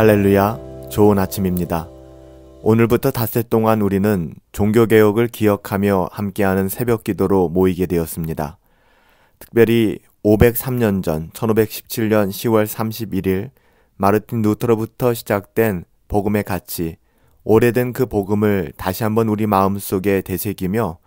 할렐루야, 좋은 아침입니다. 오늘부터 닷새 동안 우리는 종교개혁을 기억하며 함께하는 새벽 기도로 모이게 되었습니다. 특별히 503년 전 1517년 10월 31일 마르틴 루터로부터 시작된 복음의 가치, 오래된 그 복음을 다시 한번 우리 마음속에 되새기며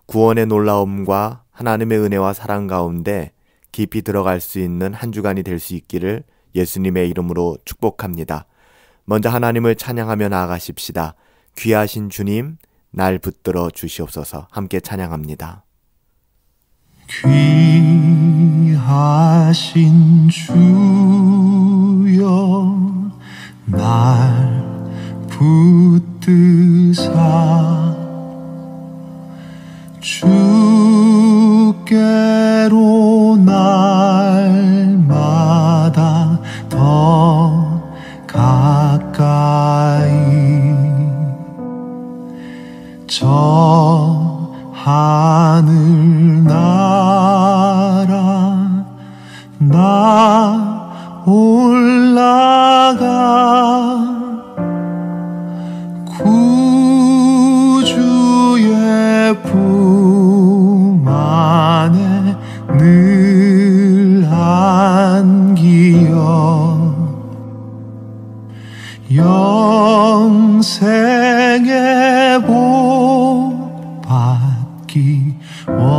구원의 놀라움과 하나님의 은혜와 사랑 가운데 깊이 들어갈 수 있는 한 주간이 될 수 있기를 예수님의 이름으로 축복합니다. 먼저 하나님을 찬양하며 나아가십시다. 귀하신 주님, 날 붙들어 주시옵소서. 함께 찬양합니다. 귀하신 주여, 날 붙드사 주께로 날마다 더 가까이 저 하늘 나라 나 올라가 구주의 품 안에 늘 안기어 영생의 복 받기 원합니다.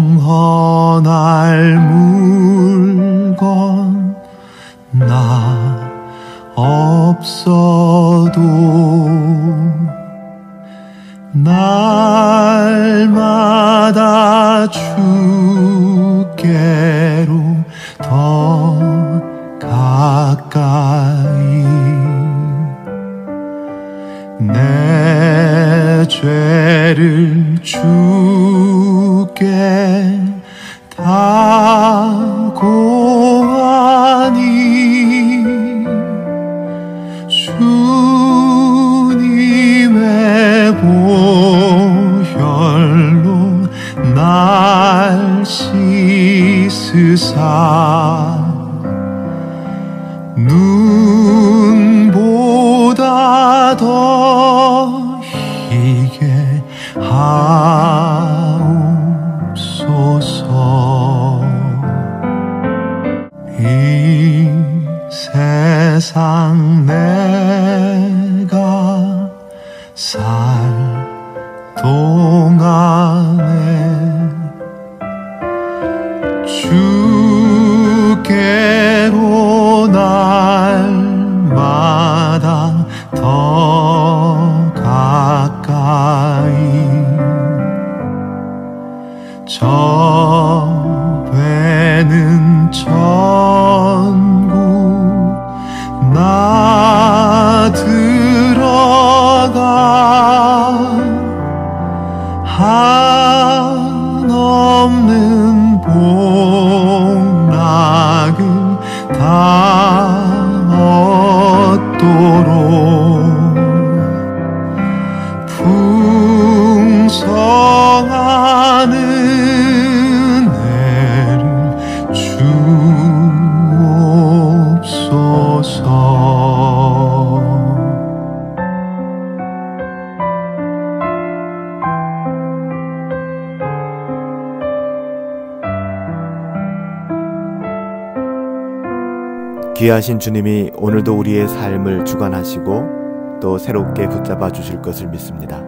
봉헌할 물건 나 없어도 날마다 주께로 더 가까이 내 죄를 주께 다 고하니 주님의 보혈로 날 씻으사 눈보다 더 희게 하옵소서. 이 세상 내가 살 동안에 주께로 날마다 더 가까이 저 배는 천국 나 들어가 한없는 복락을 다 얻도록 풍성한 은혜를 주옵소서. 귀하신 주님이 오늘도 우리의 삶을 주관하시고 또 새롭게 붙잡아 주실 것을 믿습니다.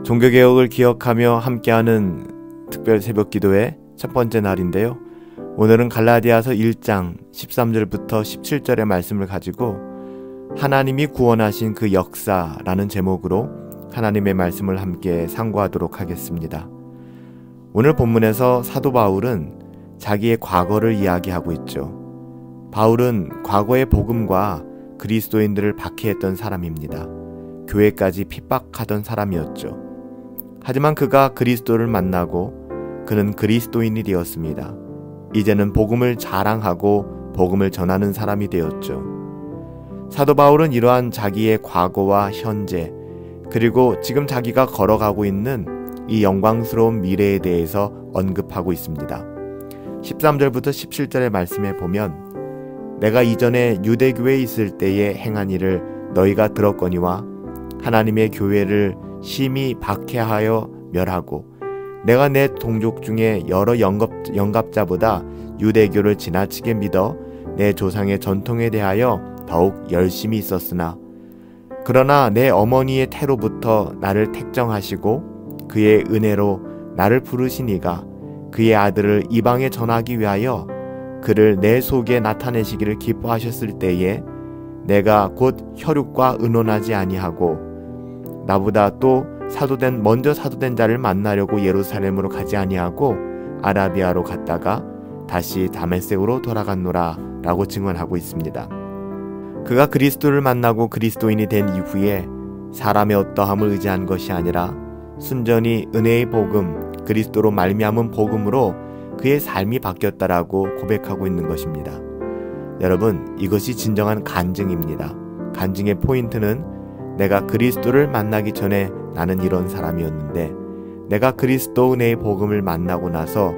종교개혁을 기억하며 함께하는 특별 새벽 기도의 첫 번째 날인데요. 오늘은 갈라디아서 1장 13절부터 17절의 말씀을 가지고 하나님이 구원하신 그 역사라는 제목으로 하나님의 말씀을 함께 상고하도록 하겠습니다. 오늘 본문에서 사도 바울은 자기의 과거를 이야기하고 있죠. 바울은 과거의 복음과 그리스도인들을 박해했던 사람입니다. 교회까지 핍박하던 사람이었죠. 하지만 그가 그리스도를 만나고 그는 그리스도인이 되었습니다. 이제는 복음을 자랑하고 복음을 전하는 사람이 되었죠. 사도 바울은 이러한 자기의 과거와 현재 그리고 지금 자기가 걸어가고 있는 이 영광스러운 미래에 대해서 언급하고 있습니다. 13절부터 17절의 말씀에 보면 내가 이전에 유대교회에 있을 때에 행한 일을 너희가 들었거니와 하나님의 교회를 심히 박해하여 멸하고 내가 내 동족 중에 여러 영갑자보다 유대교를 지나치게 믿어 내 조상의 전통에 대하여 더욱 열심히 있었으나 그러나 내 어머니의 태로부터 나를 택정하시고 그의 은혜로 나를 부르시니가 그의 아들을 이방에 전하기 위하여 그를 내 속에 나타내시기를 기뻐하셨을 때에 내가 곧 혈육과 의논하지 아니하고 나보다 또 먼저 사도된 자를 만나려고 예루살렘으로 가지 아니하고 아라비아로 갔다가 다시 다메섹으로 돌아갔노라 라고 증언하고 있습니다. 그가 그리스도를 만나고 그리스도인이 된 이후에 사람의 어떠함을 의지한 것이 아니라 순전히 은혜의 복음, 그리스도로 말미암은 복음으로 그의 삶이 바뀌었다라고 고백하고 있는 것입니다. 여러분, 이것이 진정한 간증입니다. 간증의 포인트는 내가 그리스도를 만나기 전에 나는 이런 사람이었는데 내가 그리스도 은혜의 복음을 만나고 나서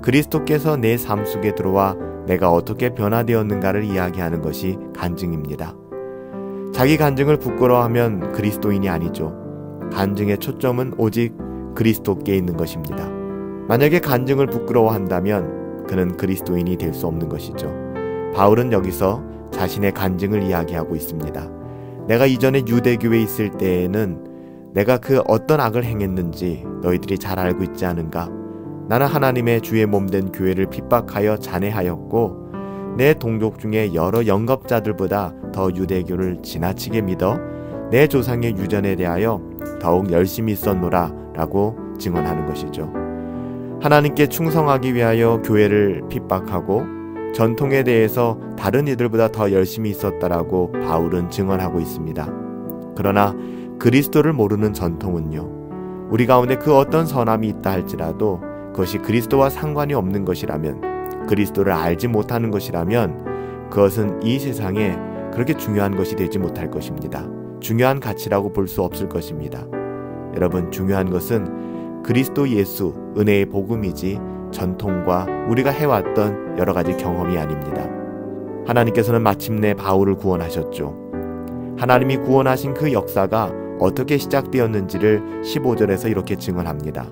그리스도께서 내 삶 속에 들어와 내가 어떻게 변화되었는가를 이야기하는 것이 간증입니다. 자기 간증을 부끄러워하면 그리스도인이 아니죠. 간증의 초점은 오직 그리스도께 있는 것입니다. 만약에 간증을 부끄러워한다면 그는 그리스도인이 될 수 없는 것이죠. 바울은 여기서 자신의 간증을 이야기하고 있습니다. 내가 이전에 유대교회에 있을 때에는 내가 그 어떤 악을 행했는지 너희들이 잘 알고 있지 않은가? 나는 하나님의 주의 몸된 교회를 핍박하여 잔해하였고 내 동족 중에 여러 영겁자들보다 더 유대교를 지나치게 믿어 내 조상의 유전에 대하여 더욱 열심히 있었노라 라고 증언하는 것이죠. 하나님께 충성하기 위하여 교회를 핍박하고 전통에 대해서 다른 이들보다 더 열심히 있었다라고 바울은 증언하고 있습니다. 그러나 그리스도를 모르는 전통은요, 우리 가운데 그 어떤 선함이 있다 할지라도 그것이 그리스도와 상관이 없는 것이라면, 그리스도를 알지 못하는 것이라면 그것은 이 세상에 그렇게 중요한 것이 되지 못할 것입니다. 중요한 가치라고 볼 수 없을 것입니다. 여러분, 중요한 것은 그리스도 예수, 은혜의 복음이지 전통과 우리가 해왔던 여러 가지 경험이 아닙니다. 하나님께서는 마침내 바울을 구원하셨죠. 하나님이 구원하신 그 역사가 어떻게 시작되었는지를 15절에서 이렇게 증언합니다.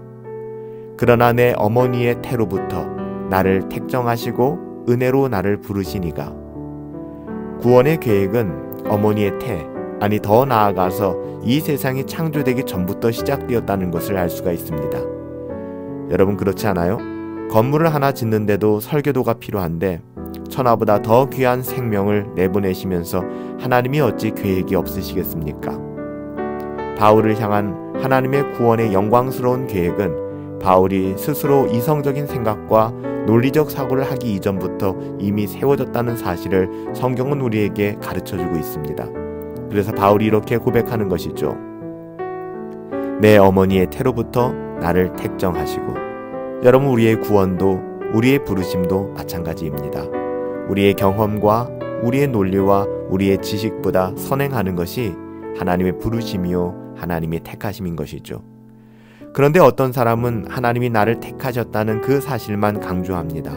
그러나 내 어머니의 태로부터 나를 택정하시고 은혜로 나를 부르시니가. 구원의 계획은 어머니의 태, 아니 더 나아가서 이 세상이 창조되기 전부터 시작되었다는 것을 알 수가 있습니다. 여러분, 그렇지 않아요? 건물을 하나 짓는데도 설계도가 필요한데 천하보다 더 귀한 생명을 내보내시면서 하나님이 어찌 계획이 없으시겠습니까? 바울을 향한 하나님의 구원의 영광스러운 계획은 바울이 스스로 이성적인 생각과 논리적 사고를 하기 이전부터 이미 세워졌다는 사실을 성경은 우리에게 가르쳐주고 있습니다. 그래서 바울이 이렇게 고백하는 것이죠. 내 어머니의 태로부터 나를 택정하시고. 여러분, 우리의 구원도 우리의 부르심도 마찬가지입니다. 우리의 경험과 우리의 논리와 우리의 지식보다 선행하는 것이 하나님의 부르심이요 하나님의 택하심인 것이죠. 그런데 어떤 사람은 하나님이 나를 택하셨다는 그 사실만 강조합니다.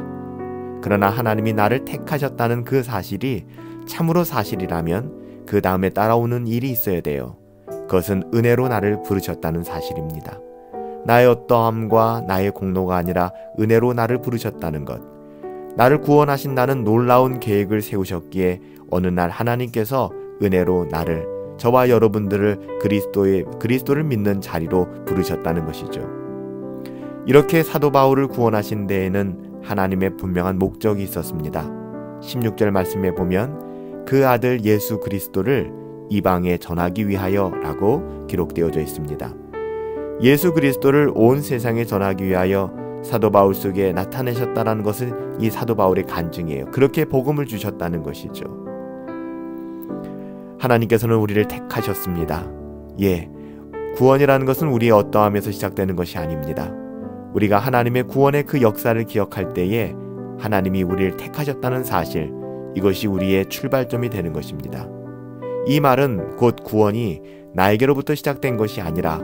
그러나 하나님이 나를 택하셨다는 그 사실이 참으로 사실이라면 그 다음에 따라오는 일이 있어야 돼요. 그것은 은혜로 나를 부르셨다는 사실입니다. 나의 어떠함과 나의 공로가 아니라 은혜로 나를 부르셨다는 것. 나를 구원하신다는 놀라운 계획을 세우셨기에 어느 날 하나님께서 은혜로 나를, 저와 여러분들을 그리스도를 믿는 자리로 부르셨다는 것이죠. 이렇게 사도 바울을 구원하신 데에는 하나님의 분명한 목적이 있었습니다. 16절 말씀에 보면 그 아들 예수 그리스도를 이방에 전하기 위하여 라고 기록되어져 있습니다. 예수 그리스도를 온 세상에 전하기 위하여 사도 바울 속에 나타내셨다는 것은 이 사도 바울의 간증이에요. 그렇게 복음을 주셨다는 것이죠. 하나님께서는 우리를 택하셨습니다. 구원이라는 것은 우리의 어떠함에서 시작되는 것이 아닙니다. 우리가 하나님의 구원의 그 역사를 기억할 때에 하나님이 우리를 택하셨다는 사실, 이것이 우리의 출발점이 되는 것입니다. 이 말은 곧 구원이 나에게로부터 시작된 것이 아니라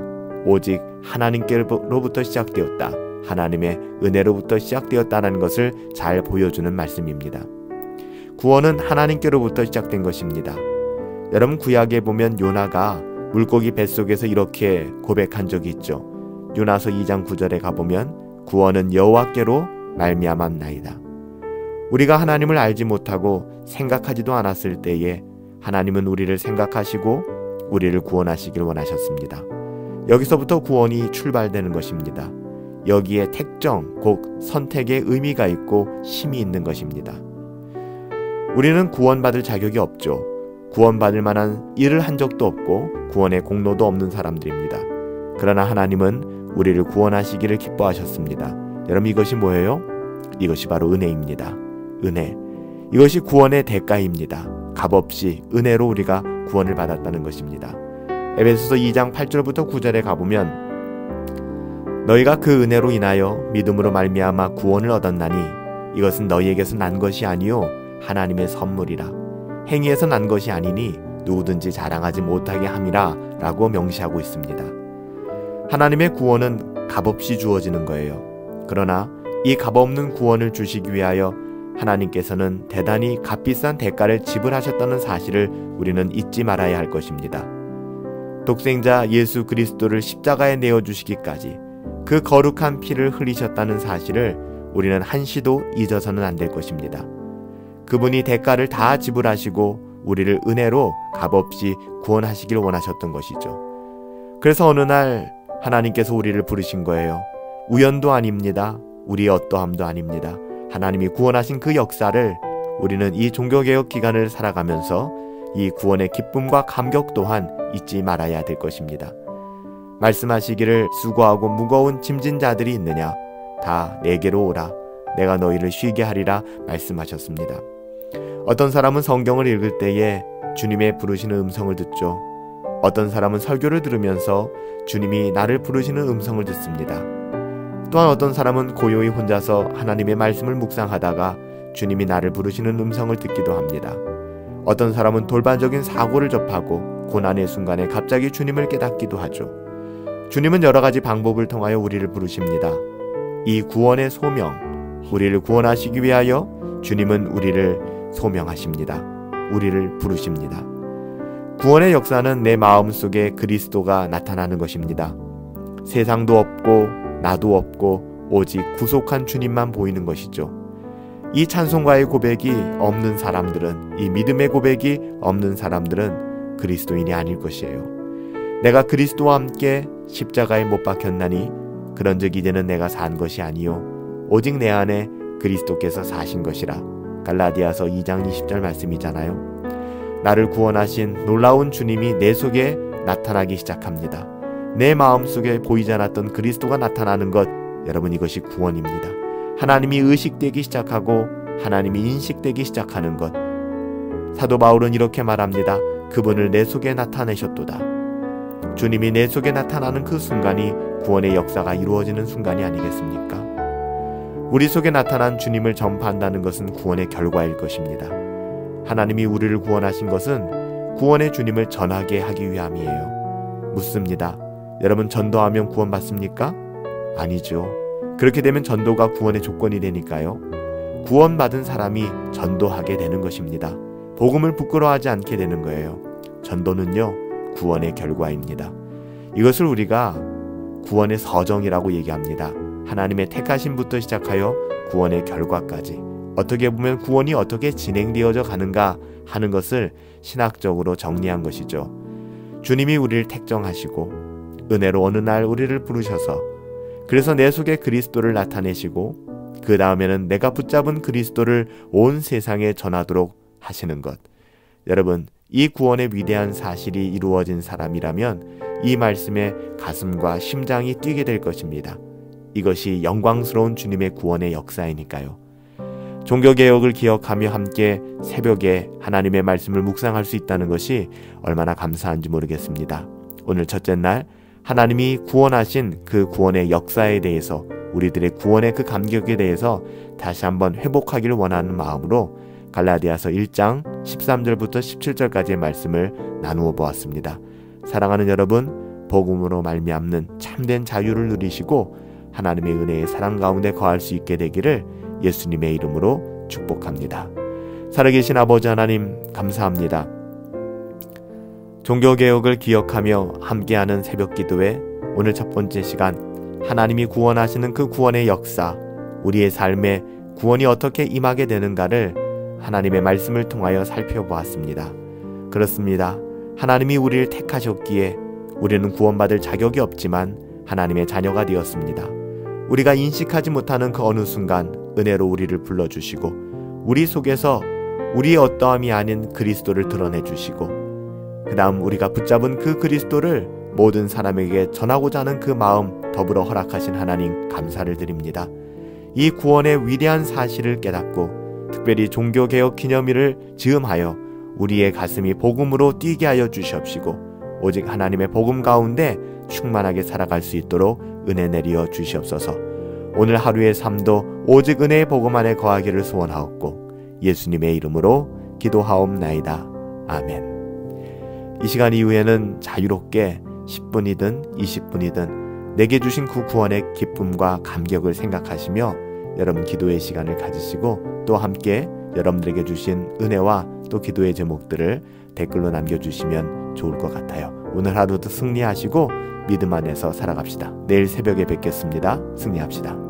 오직 하나님께로부터 시작되었다. 하나님의 은혜로부터 시작되었다는 것을 잘 보여주는 말씀입니다. 구원은 하나님께로부터 시작된 것입니다. 여러분, 구약에 보면 요나가 물고기 뱃속에서 이렇게 고백한 적이 있죠. 요나서 2장 9절에 가보면 구원은 여호와께로 말미암았나이다. 우리가 하나님을 알지 못하고 생각하지도 않았을 때에 하나님은 우리를 생각하시고 우리를 구원하시길 원하셨습니다. 여기서부터 구원이 출발되는 것입니다. 여기에 택정, 곧 선택의 의미가 있고 힘이 있는 것입니다. 우리는 구원받을 자격이 없죠. 구원받을 만한 일을 한 적도 없고 구원의 공로도 없는 사람들입니다. 그러나 하나님은 우리를 구원하시기를 기뻐하셨습니다. 여러분, 이것이 뭐예요? 이것이 바로 은혜입니다. 은혜. 이것이 구원의 대가입니다. 값없이 은혜로 우리가 구원을 받았다는 것입니다. 에베소서 2장 8절부터 9절에 가보면 너희가 그 은혜로 인하여 믿음으로 말미암아 구원을 얻었나니 이것은 너희에게서 난 것이 아니요 하나님의 선물이라. 행위에서 난 것이 아니니 누구든지 자랑하지 못하게 함이라 라고 명시하고 있습니다. 하나님의 구원은 값없이 주어지는 거예요. 그러나 이 값없는 구원을 주시기 위하여 하나님께서는 대단히 값비싼 대가를 지불하셨다는 사실을 우리는 잊지 말아야 할 것입니다. 독생자 예수 그리스도를 십자가에 내어주시기까지 그 거룩한 피를 흘리셨다는 사실을 우리는 한시도 잊어서는 안 될 것입니다. 그분이 대가를 다 지불하시고 우리를 은혜로 값없이 구원하시길 원하셨던 것이죠. 그래서 어느 날 하나님께서 우리를 부르신 거예요. 우연도 아닙니다. 우리의 어떠함도 아닙니다. 하나님이 구원하신 그 역사를 우리는 이 종교개혁 기간을 살아가면서 이 구원의 기쁨과 감격 또한 잊지 말아야 될 것입니다. 말씀하시기를 수고하고 무거운 짐진 자들이 있느냐? 다 내게로 오라. 내가 너희를 쉬게 하리라 말씀하셨습니다. 어떤 사람은 성경을 읽을 때에 주님의 부르시는 음성을 듣죠. 어떤 사람은 설교를 들으면서 주님이 나를 부르시는 음성을 듣습니다. 또한 어떤 사람은 고요히 혼자서 하나님의 말씀을 묵상하다가 주님이 나를 부르시는 음성을 듣기도 합니다. 어떤 사람은 돌발적인 사고를 접하고 고난의 순간에 갑자기 주님을 깨닫기도 하죠. 주님은 여러 가지 방법을 통하여 우리를 부르십니다. 이 구원의 소명, 우리를 구원하시기 위하여 주님은 우리를 소명하십니다. 우리를 부르십니다. 구원의 역사는 내 마음속에 그리스도가 나타나는 것입니다. 세상도 없고 나도 없고 오직 구속한 주님만 보이는 것이죠. 이 찬송가의 고백이 없는 사람들은, 이 믿음의 고백이 없는 사람들은 그리스도인이 아닐 것이에요. 내가 그리스도와 함께 십자가에 못 박혔나니 그런즉 이제는 내가 산 것이 아니요 오직 내 안에 그리스도께서 사신 것이라. 갈라디아서 2장 20절 말씀이잖아요. 나를 구원하신 놀라운 주님이 내 속에 나타나기 시작합니다. 내 마음속에 보이지 않았던 그리스도가 나타나는 것, 여러분, 이것이 구원입니다. 하나님이 의식되기 시작하고 하나님이 인식되기 시작하는 것. 사도 바울은 이렇게 말합니다. 그분을 내 속에 나타내셨도다. 주님이 내 속에 나타나는 그 순간이 구원의 역사가 이루어지는 순간이 아니겠습니까? 우리 속에 나타난 주님을 전파한다는 것은 구원의 결과일 것입니다. 하나님이 우리를 구원하신 것은 구원의 주님을 전하게 하기 위함이에요. 묻습니다. 여러분, 전도하면 구원받습니까? 아니죠. 그렇게 되면 전도가 구원의 조건이 되니까요. 구원받은 사람이 전도하게 되는 것입니다. 복음을 부끄러워하지 않게 되는 거예요. 전도는요, 구원의 결과입니다. 이것을 우리가 구원의 서정이라고 얘기합니다. 하나님의 택하심부터 시작하여 구원의 결과까지, 어떻게 보면 구원이 어떻게 진행되어져 가는가 하는 것을 신학적으로 정리한 것이죠. 주님이 우리를 택정하시고 은혜로 어느 날 우리를 부르셔서, 그래서 내 속에 그리스도를 나타내시고 그 다음에는 내가 붙잡은 그리스도를 온 세상에 전하도록 하시는 것. 여러분, 이 구원의 위대한 사실이 이루어진 사람이라면 이 말씀에 가슴과 심장이 뛰게 될 것입니다. 이것이 영광스러운 주님의 구원의 역사이니까요. 종교개혁을 기억하며 함께 새벽에 하나님의 말씀을 묵상할 수 있다는 것이 얼마나 감사한지 모르겠습니다. 오늘 첫째 날 하나님이 구원하신 그 구원의 역사에 대해서, 우리들의 구원의 그 감격에 대해서 다시 한번 회복하기를 원하는 마음으로 갈라디아서 1장 13절부터 17절까지의 말씀을 나누어 보았습니다. 사랑하는 여러분, 복음으로 말미암는 참된 자유를 누리시고 하나님의 은혜의 사랑 가운데 거할 수 있게 되기를 예수님의 이름으로 축복합니다. 살아계신 아버지 하나님 감사합니다. 종교개혁을 기억하며 함께하는 새벽기도회 오늘 첫 번째 시간, 하나님이 구원하시는 그 구원의 역사, 우리의 삶에 구원이 어떻게 임하게 되는가를 하나님의 말씀을 통하여 살펴보았습니다. 그렇습니다. 하나님이 우리를 택하셨기에 우리는 구원받을 자격이 없지만 하나님의 자녀가 되었습니다. 우리가 인식하지 못하는 그 어느 순간 은혜로 우리를 불러주시고 우리 속에서 우리의 어떠함이 아닌 그리스도를 드러내주시고 그 다음 우리가 붙잡은 그 그리스도를 모든 사람에게 전하고자 하는 그 마음 더불어 허락하신 하나님 감사를 드립니다. 이 구원의 위대한 사실을 깨닫고 특별히 종교개혁 기념일을 즈음하여 우리의 가슴이 복음으로 뛰게 하여 주시옵시고 오직 하나님의 복음 가운데 충만하게 살아갈 수 있도록 은혜 내리어 주시옵소서. 오늘 하루의 삶도 오직 은혜의 복음 안에 거하기를 소원하옵고 예수님의 이름으로 기도하옵나이다. 아멘. 이 시간 이후에는 자유롭게 10분이든 20분이든 내게 주신 그 구원의 기쁨과 감격을 생각하시며 여러분 기도의 시간을 가지시고 또 함께 여러분들에게 주신 은혜와 또 기도의 제목들을 댓글로 남겨주시면 좋을 것 같아요. 오늘 하루도 승리하시고 믿음 안에서 살아갑시다. 내일 새벽에 뵙겠습니다. 승리합시다.